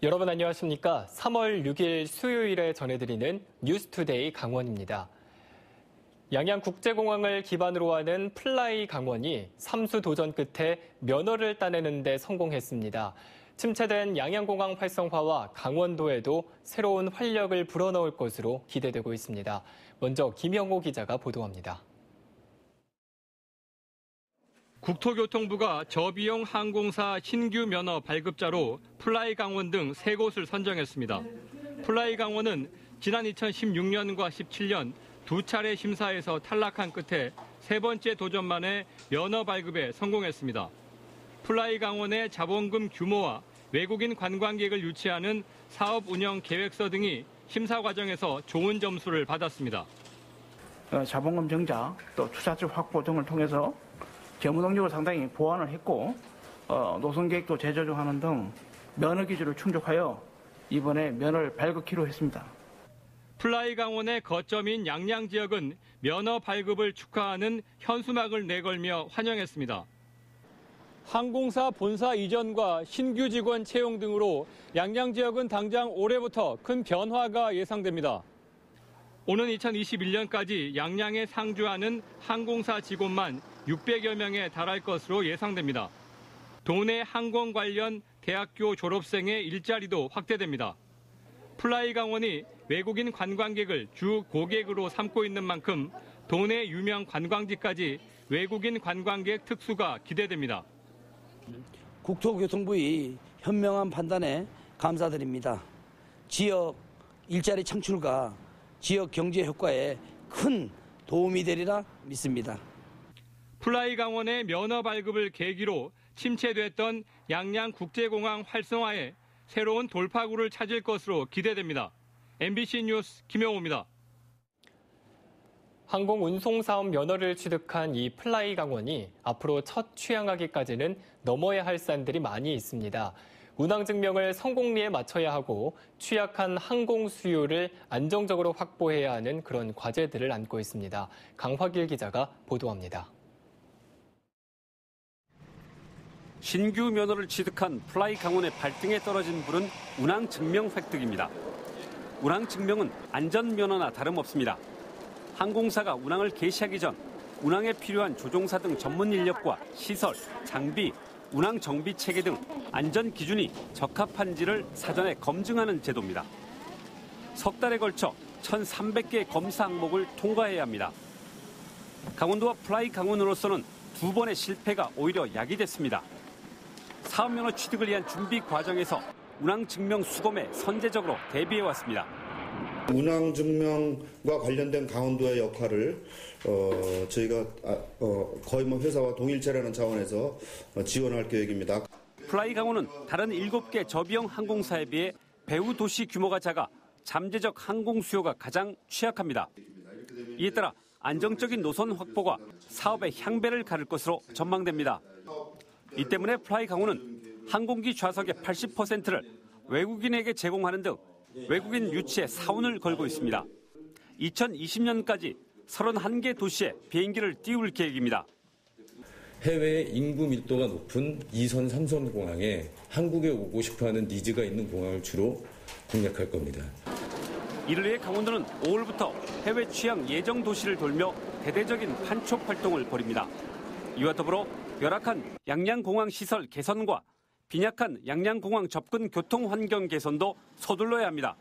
여러분 안녕하십니까? 3월 6일 수요일에 전해드리는 뉴스투데이 강원입니다. 양양국제공항을 기반으로 하는 플라이 강원이 3수 도전 끝에 면허를 따내는 데 성공했습니다. 침체된 양양공항 활성화와 강원도에도 새로운 활력을 불어넣을 것으로 기대되고 있습니다. 먼저 김영호 기자가 보도합니다. 국토교통부가 저비용 항공사 신규 면허 발급자로 플라이 강원 등 3곳을 선정했습니다. 플라이 강원은 지난 2016년과 17년 두 차례 심사에서 탈락한 끝에 세 번째 도전 만에 면허 발급에 성공했습니다. 플라이 강원의 자본금 규모와 외국인 관광객을 유치하는 사업 운영 계획서 등이 심사 과정에서 좋은 점수를 받았습니다. 자본금 증자, 또 투자적 확보 등을 통해서 재무 능력을 상당히 보완을 했고 노선 계획도 재조정하는 등 면허 기준을 충족하여 이번에 면허를 발급키로 했습니다. 플라이 강원의 거점인 양양 지역은 면허 발급을 축하하는 현수막을 내걸며 환영했습니다. 항공사 본사 이전과 신규 직원 채용 등으로 양양 지역은 당장 올해부터 큰 변화가 예상됩니다. 오는 2021년까지 양양에 상주하는 항공사 직원만 600여 명에 달할 것으로 예상됩니다. 도내 항공 관련 대학교 졸업생의 일자리도 확대됩니다. 플라이 강원이 외국인 관광객을 주 고객으로 삼고 있는 만큼 도내 유명 관광지까지 외국인 관광객 특수가 기대됩니다. 국토교통부의 현명한 판단에 감사드립니다. 지역 일자리 창출과 지역 경제 효과에 큰 도움이 되리라 믿습니다. 플라이 강원의 면허 발급을 계기로 침체됐던 양양국제공항 활성화에 새로운 돌파구를 찾을 것으로 기대됩니다. MBC 뉴스 김영호입니다. 항공운송사업 면허를 취득한 이 플라이 강원이 앞으로 첫 취항하기까지는 넘어야 할 산들이 많이 있습니다. 운항증명을 성공리에 맞춰야 하고 취약한 항공 수요를 안정적으로 확보해야 하는 그런 과제들을 안고 있습니다. 강화길 기자가 보도합니다. 신규 면허를 취득한 플라이 강원의 발등에 떨어진 불은 운항증명 획득입니다. 운항증명은 안전면허나 다름없습니다. 항공사가 운항을 개시하기 전 운항에 필요한 조종사 등 전문 인력과 시설, 장비, 운항 정비 체계 등 안전 기준이 적합한지를 사전에 검증하는 제도입니다. 석 달에 걸쳐 1,300개의 검사 항목을 통과해야 합니다. 강원도와 플라이 강원으로서는 두 번의 실패가 오히려 약이 됐습니다. 사업면허 취득을 위한 준비 과정에서 운항증명 수검에 선제적으로 대비해왔습니다. 운항증명과 관련된 강원도의 역할을 저희가 거의 회사와 동일체라는 차원에서 지원할 계획입니다. 플라이 강원은 다른 7개 저비용 항공사에 비해 배후 도시 규모가 작아 잠재적 항공 수요가 가장 취약합니다. 이에 따라 안정적인 노선 확보가 사업의 향배를 가를 것으로 전망됩니다. 이 때문에 플라이 강원은 항공기 좌석의 80%를 외국인에게 제공하는 등 외국인 유치에 사운을 걸고 있습니다. 2020년까지 31개 도시에 비행기를 띄울 계획입니다. 해외 인구 밀도가 높은 2선, 3선 공항에 한국에 오고 싶어하는 니즈가 있는 공항을 주로 공략할 겁니다. 이를 위해 강원도는 5월부터 해외 취항 예정 도시를 돌며 대대적인 판촉 활동을 벌입니다. 이와 더불어 열악한 양양공항 시설 개선과 빈약한 양양공항 접근 교통 환경 개선도 서둘러야 합니다.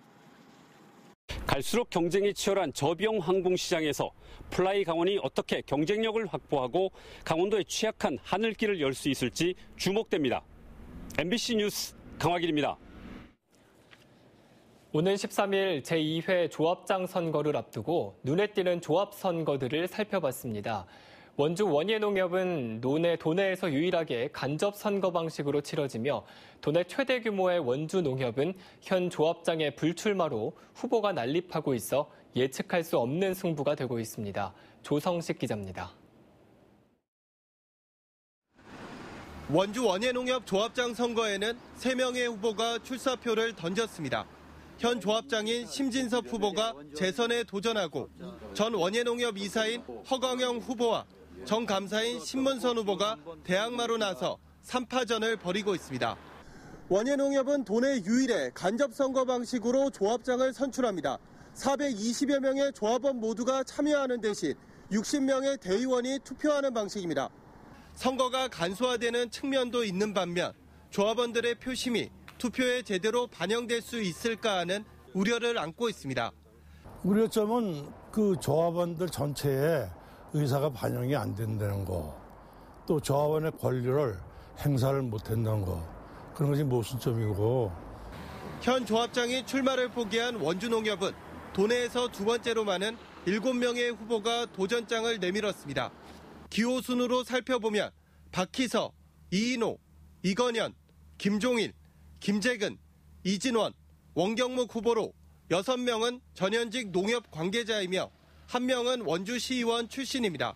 갈수록 경쟁이 치열한 저비용 항공 시장에서 플라이 강원이 어떻게 경쟁력을 확보하고 강원도의 취약한 하늘길을 열 수 있을지 주목됩니다. MBC 뉴스 강화길입니다. 오는 13일 제2회 조합장 선거를 앞두고 눈에 띄는 조합 선거들을 살펴봤습니다. 원주 원예농협은 도내에서 유일하게 간접 선거 방식으로 치러지며 도내 최대 규모의 원주 농협은 현 조합장의 불출마로 후보가 난립하고 있어 예측할 수 없는 승부가 되고 있습니다. 조성식 기자입니다. 원주 원예농협 조합장 선거에는 3명의 후보가 출사표를 던졌습니다. 현 조합장인 심진섭 후보가 재선에 도전하고 전 원예농협 이사인 허광영 후보와 정 감사인 신문선 후보가 대항마로 나서 3파전을 벌이고 있습니다. 원예농협은 도내 유일의 간접선거 방식으로 조합장을 선출합니다. 420여 명의 조합원 모두가 참여하는 대신 60명의 대의원이 투표하는 방식입니다. 선거가 간소화되는 측면도 있는 반면 조합원들의 표심이 투표에 제대로 반영될 수 있을까 하는 우려를 안고 있습니다. 우려점은 그 조합원들 전체에 의사가 반영이 안 된다는 거, 또 조합원의 권리를 행사를 못한다는 거, 그런 것이 모순점이고. 현 조합장이 출마를 포기한 원주농협은 도내에서 두 번째로 많은 7명의 후보가 도전장을 내밀었습니다. 기호 순으로 살펴보면 박희서, 이인호, 이건현, 김종일, 김재근, 이진원, 원경묵 후보로 6명은 전현직 농협 관계자이며 1명은 원주시의원 출신입니다.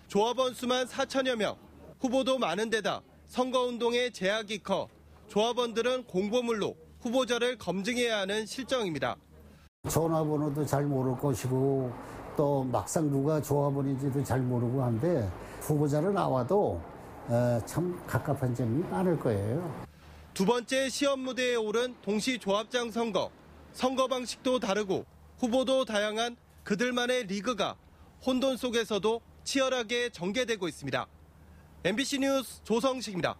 조합원 수만 4천여 명, 후보도 많은 데다 선거운동의 제약이 커 조합원들은 공보물로 후보자를 검증해야 하는 실정입니다. 전화번호도 잘 모를 것이고 또 막상 누가 조합원인지도 잘 모르고 한데 후보자로 나와도 참 갑갑한 점이 많을 거예요. 두 번째 시험 무대에 오른 동시 조합장 선거. 선거 방식도 다르고 후보도 다양한 그들만의 리그가 혼돈 속에서도 치열하게 전개되고 있습니다. MBC 뉴스 조성식입니다.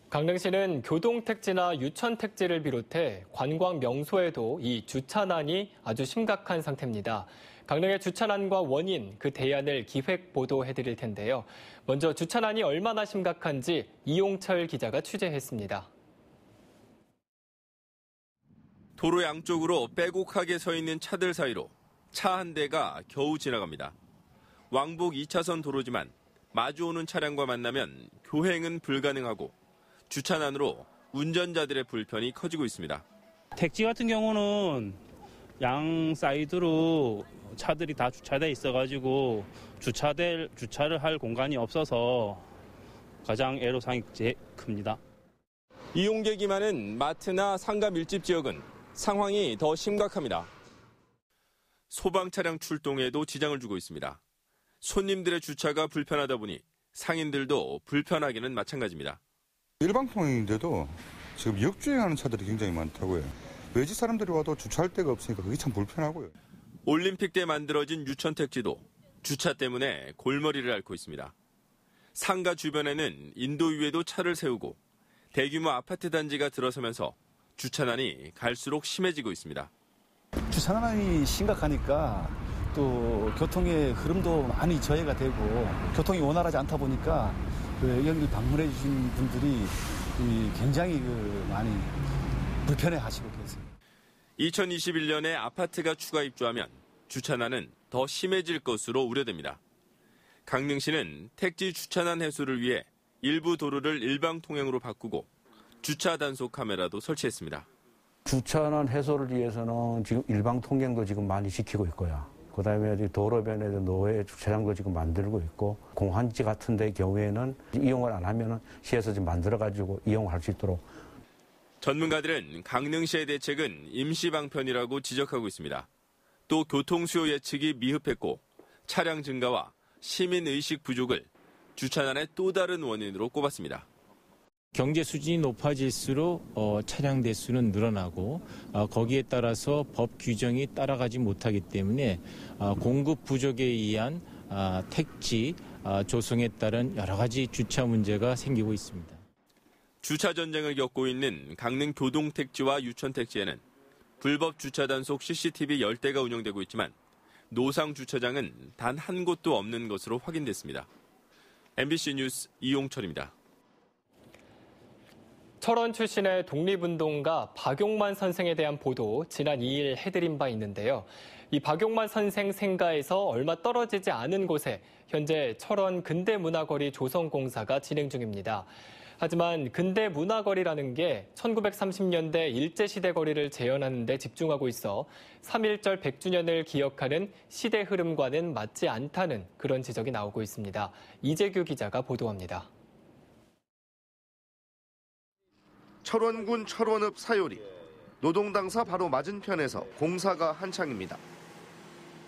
강릉시는 교동택지나 유천택지를 비롯해 관광 명소에도 이 주차난이 아주 심각한 상태입니다. 강릉의 주차난과 원인, 그 대안을 기획 보도해드릴 텐데요. 먼저 주차난이 얼마나 심각한지 이용철 기자가 취재했습니다. 도로 양쪽으로 빼곡하게 서 있는 차들 사이로 차 한 대가 겨우 지나갑니다. 왕복 2차선 도로지만 마주오는 차량과 만나면 교행은 불가능하고 주차난으로 운전자들의 불편이 커지고 있습니다. 택지 같은 경우는 양 사이드로 차들이 다 주차돼 있어가지고 주차를 할 공간이 없어서 가장 애로사항이 제일 큽니다. 이용객이 많은 마트나 상가 밀집 지역은 상황이 더 심각합니다. 소방 차량 출동에도 지장을 주고 있습니다. 손님들의 주차가 불편하다 보니 상인들도 불편하기는 마찬가지입니다. 일방통행인데도 지금 역주행하는 차들이 굉장히 많다고요. 외지 사람들이 와도 주차할 데가 없으니까 그게 참 불편하고요. 올림픽 때 만들어진 유천택지도 주차 때문에 골머리를 앓고 있습니다. 상가 주변에는 인도위에도 차를 세우고 대규모 아파트 단지가 들어서면서 주차난이 갈수록 심해지고 있습니다. 주차난이 심각하니까 또 교통의 흐름도 많이 저해가 되고 교통이 원활하지 않다 보니까 여기를 방문해 주신 분들이 굉장히 많이 불편해하시고 계세요. 2021년에 아파트가 추가 입주하면 주차난은 더 심해질 것으로 우려됩니다. 강릉시는 택지 주차난 해소를 위해 일부 도로를 일방 통행으로 바꾸고 주차 단속 카메라도 설치했습니다. 주차난 해소를 위해서는 지금 일방 통행도 지금 많이 시키고 있고요. 그다음에 도로변에도 노외 주차장도 지금 만들고 있고 공환지 같은 데 경우에는 이용을 안 하면은 시에서 지금 만들어가지고 이용할 수 있도록. 전문가들은 강릉시의 대책은 임시 방편이라고 지적하고 있습니다. 또 교통 수요 예측이 미흡했고 차량 증가와 시민 의식 부족을 주차난의 또 다른 원인으로 꼽았습니다. 경제 수준이 높아질수록 차량 대수는 늘어나고 거기에 따라서 법 규정이 따라가지 못하기 때문에 공급 부족에 의한 택지 조성에 따른 여러 가지 주차 문제가 생기고 있습니다. 주차 전쟁을 겪고 있는 강릉 교동택지와 유천택지에는 불법 주차 단속 CCTV 10대가 운영되고 있지만 노상 주차장은 단 한 곳도 없는 것으로 확인됐습니다. MBC 뉴스 이용철입니다. 철원 출신의 독립운동가 박용만 선생에 대한 보도 지난 2일 해드린 바 있는데요. 이 박용만 선생 생가에서 얼마 떨어지지 않은 곳에 현재 철원 근대문화거리 조성공사가 진행 중입니다. 하지만 근대문화거리라는 게 1930년대 일제시대 거리를 재현하는 데 집중하고 있어 3.1절 100주년을 기억하는 시대 흐름과는 맞지 않다는 그런 지적이 나오고 있습니다. 이재규 기자가 보도합니다. 철원군 철원읍 사요리, 노동당사 바로 맞은편에서 공사가 한창입니다.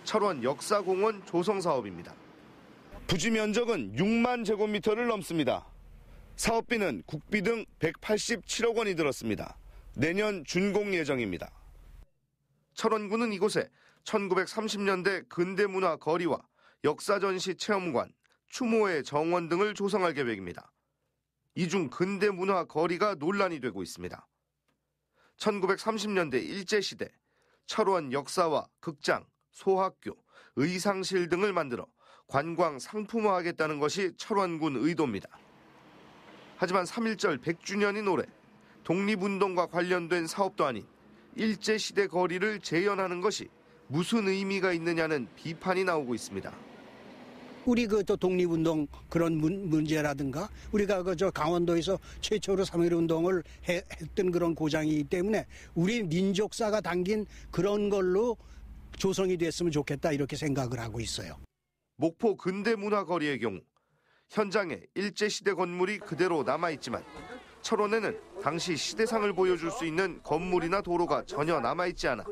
철원 역사공원 조성사업입니다. 부지 면적은 6만 제곱미터를 넘습니다. 사업비는 국비 등 187억 원이 들었습니다. 내년 준공 예정입니다. 철원군은 이곳에 1930년대 근대문화 거리와 역사전시 체험관, 추모의 정원 등을 조성할 계획입니다. 이 중 근대문화 거리가 논란이 되고 있습니다. 1930년대 일제시대 철원 역사와 극장, 소학교, 의상실 등을 만들어 관광 상품화하겠다는 것이 철원군 의도입니다. 하지만 3.1절 100주년인 올해 독립운동과 관련된 사업도 아닌 일제시대 거리를 재현하는 것이 무슨 의미가 있느냐는 비판이 나오고 있습니다. 우리 또 독립운동 그런 문제라든가 우리가 강원도에서 최초로 3.1 운동을 했던 그런 고장이기 때문에 우리 민족사가 담긴 그런 걸로 조성이 됐으면 좋겠다 이렇게 생각을 하고 있어요. 목포 근대문화거리의 경우 현장에 일제시대 건물이 그대로 남아있지만 철원에는 당시 시대상을 보여줄 수 있는 건물이나 도로가 전혀 남아있지 않아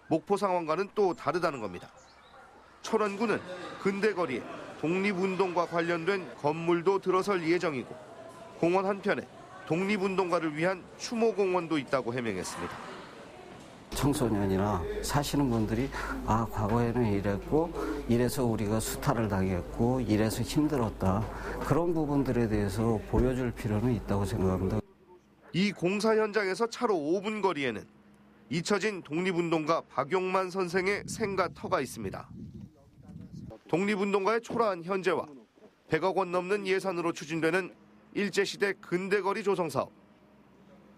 목포 상황과는 또 다르다는 겁니다. 철원군은 근대거리에 독립운동과 관련된 건물도 들어설 예정이고 공원 한편에 독립운동가를 위한 추모공원도 있다고 해명했습니다. 청소년이나 사시는 분들이 과거에는 이랬고 이래서 우리가 수탈을 당했고 이래서 힘들었다. 그런 부분들에 대해서 보여줄 필요는 있다고 생각합니다. 이 공사 현장에서 차로 5분 거리에는 잊혀진 독립운동가 박용만 선생의 생가 터가 있습니다. 독립운동가의 초라한 현재와 100억 원 넘는 예산으로 추진되는 일제시대 근대거리 조성 사업.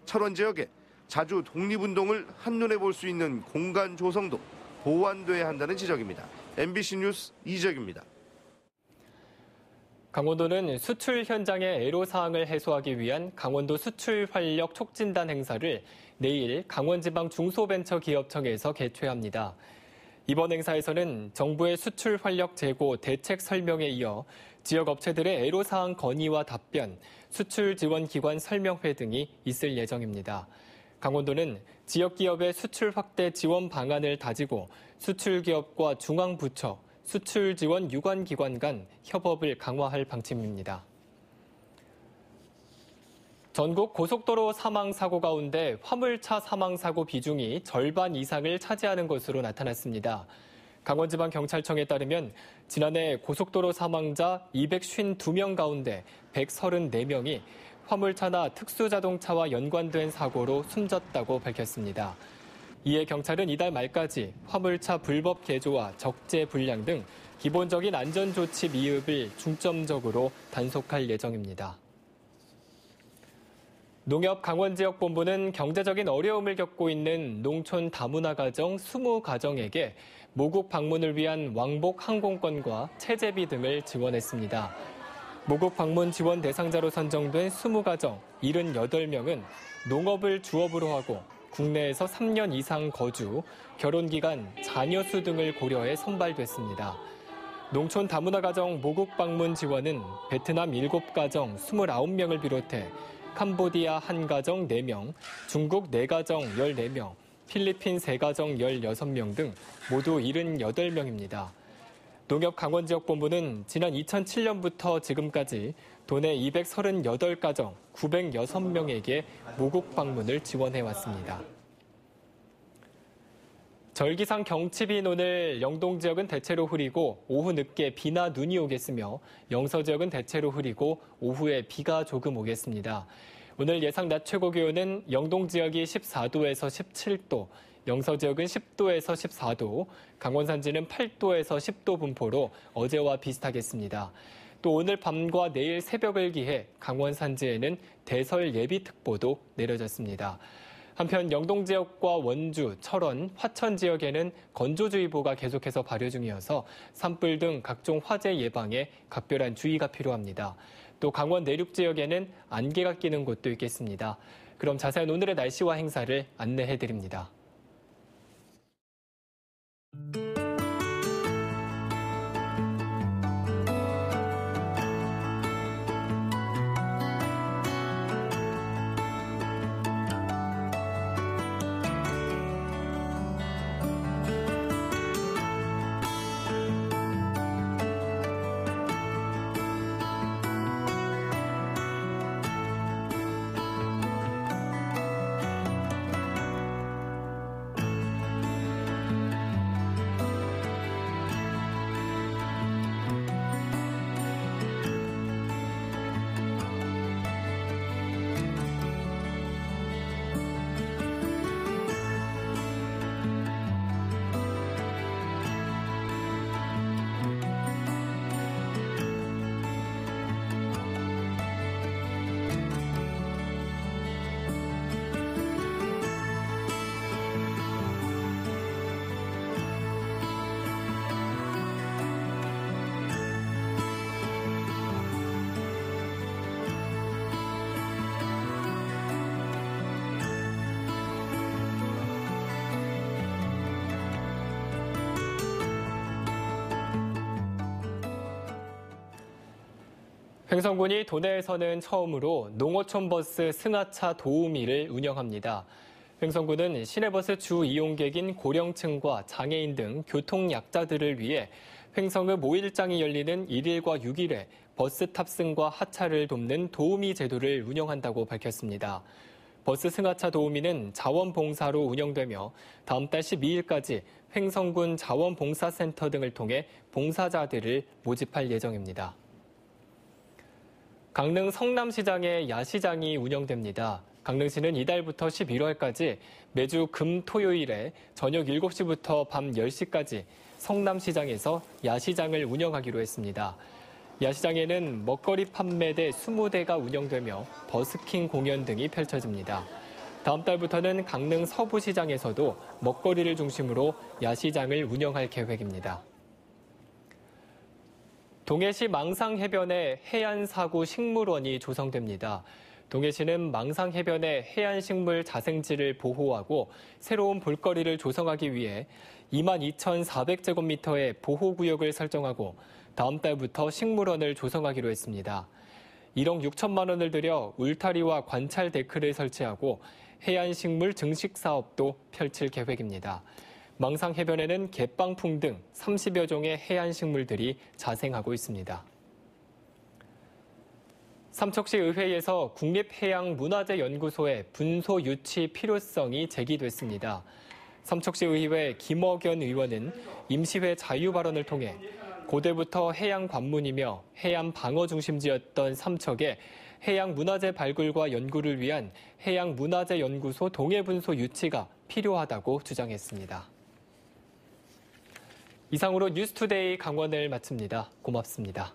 철원 지역에 자주 독립운동을 한눈에 볼 수 있는 공간 조성도 보완돼야 한다는 지적입니다. MBC 뉴스 이재규입니다. 강원도는 수출 현장의 애로사항을 해소하기 위한 강원도 수출 활력 촉진단 행사를 내일 강원지방 중소벤처기업청에서 개최합니다. 이번 행사에서는 정부의 수출 활력 재고 대책 설명에 이어 지역 업체들의 애로사항 건의와 답변, 수출 지원 기관 설명회 등이 있을 예정입니다. 강원도는 지역 기업의 수출 확대 지원 방안을 다지고 수출 기업과 중앙부처, 수출 지원 유관 기관 간 협업을 강화할 방침입니다. 전국 고속도로 사망사고 가운데 화물차 사망사고 비중이 절반 이상을 차지하는 것으로 나타났습니다. 강원지방경찰청에 따르면 지난해 고속도로 사망자 252명 가운데 134명이 화물차나 특수자동차와 연관된 사고로 숨졌다고 밝혔습니다. 이에 경찰은 이달 말까지 화물차 불법 개조와 적재 불량 등 기본적인 안전조치 미흡을 중점적으로 단속할 예정입니다. 농협강원지역본부는 경제적인 어려움을 겪고 있는 농촌 다문화 가정 20가정에게 모국 방문을 위한 왕복 항공권과 체재비 등을 지원했습니다. 모국 방문 지원 대상자로 선정된 20가정 78명은 농업을 주업으로 하고 국내에서 3년 이상 거주, 결혼기간, 자녀 수 등을 고려해 선발됐습니다. 농촌 다문화 가정 모국 방문 지원은 베트남 7가정 29명을 비롯해 캄보디아 1가정 4명, 중국 4가정 14명, 필리핀 3가정 16명 등 모두 78명입니다. 농협강원지역본부는 지난 2007년부터 지금까지 도내 238가정 906명에게 모국 방문을 지원해왔습니다. 절기상 경칩인 오늘 영동 지역은 대체로 흐리고 오후 늦게 비나 눈이 오겠으며 영서 지역은 대체로 흐리고 오후에 비가 조금 오겠습니다. 오늘 예상 낮 최고 기온은 영동 지역이 14도에서 17도, 영서 지역은 10도에서 14도, 강원 산지는 8도에서 10도 분포로 어제와 비슷하겠습니다. 또 오늘 밤과 내일 새벽을 기해 강원 산지에는 대설 예비특보도 내려졌습니다. 한편 영동 지역과 원주, 철원, 화천 지역에는 건조주의보가 계속해서 발효 중이어서 산불 등 각종 화재 예방에 각별한 주의가 필요합니다. 또 강원 내륙 지역에는 안개가 끼는 곳도 있겠습니다. 그럼 자세한 오늘의 날씨와 행사를 안내해드립니다. 횡성군이 도내에서는 처음으로 농어촌 버스 승하차 도우미를 운영합니다. 횡성군은 시내버스 주 이용객인 고령층과 장애인 등 교통약자들을 위해 횡성읍 5일장이 열리는 1일과 6일에 버스 탑승과 하차를 돕는 도우미 제도를 운영한다고 밝혔습니다. 버스 승하차 도우미는 자원봉사로 운영되며 다음 달 12일까지 횡성군 자원봉사센터 등을 통해 봉사자들을 모집할 예정입니다. 강릉 성남시장에 야시장이 운영됩니다. 강릉시는 이달부터 11월까지 매주 금, 토요일에 저녁 7시부터 밤 10시까지 성남시장에서 야시장을 운영하기로 했습니다. 야시장에는 먹거리 판매대 20대가 운영되며 버스킹 공연 등이 펼쳐집니다. 다음 달부터는 강릉 서부시장에서도 먹거리를 중심으로 야시장을 운영할 계획입니다. 동해시 망상해변에 해안사구 식물원이 조성됩니다. 동해시는 망상해변의 해안식물 자생지를 보호하고 새로운 볼거리를 조성하기 위해 22,400제곱미터의 보호구역을 설정하고 다음 달부터 식물원을 조성하기로 했습니다. 1억 6천만 원을 들여 울타리와 관찰 데크를 설치하고 해안식물 증식 사업도 펼칠 계획입니다. 망상해변에는 갯방풍 등 30여 종의 해안식물들이 자생하고 있습니다. 삼척시 의회에서 국립해양문화재연구소의 분소 유치 필요성이 제기됐습니다. 삼척시 의회 김억연 의원은 임시회 자유 발언을 통해 고대부터 해양 관문이며 해안 방어 중심지였던 삼척에 해양문화재 발굴과 연구를 위한 해양문화재연구소 동해분소 유치가 필요하다고 주장했습니다. 이상으로 뉴스투데이 강원을 마칩니다. 고맙습니다.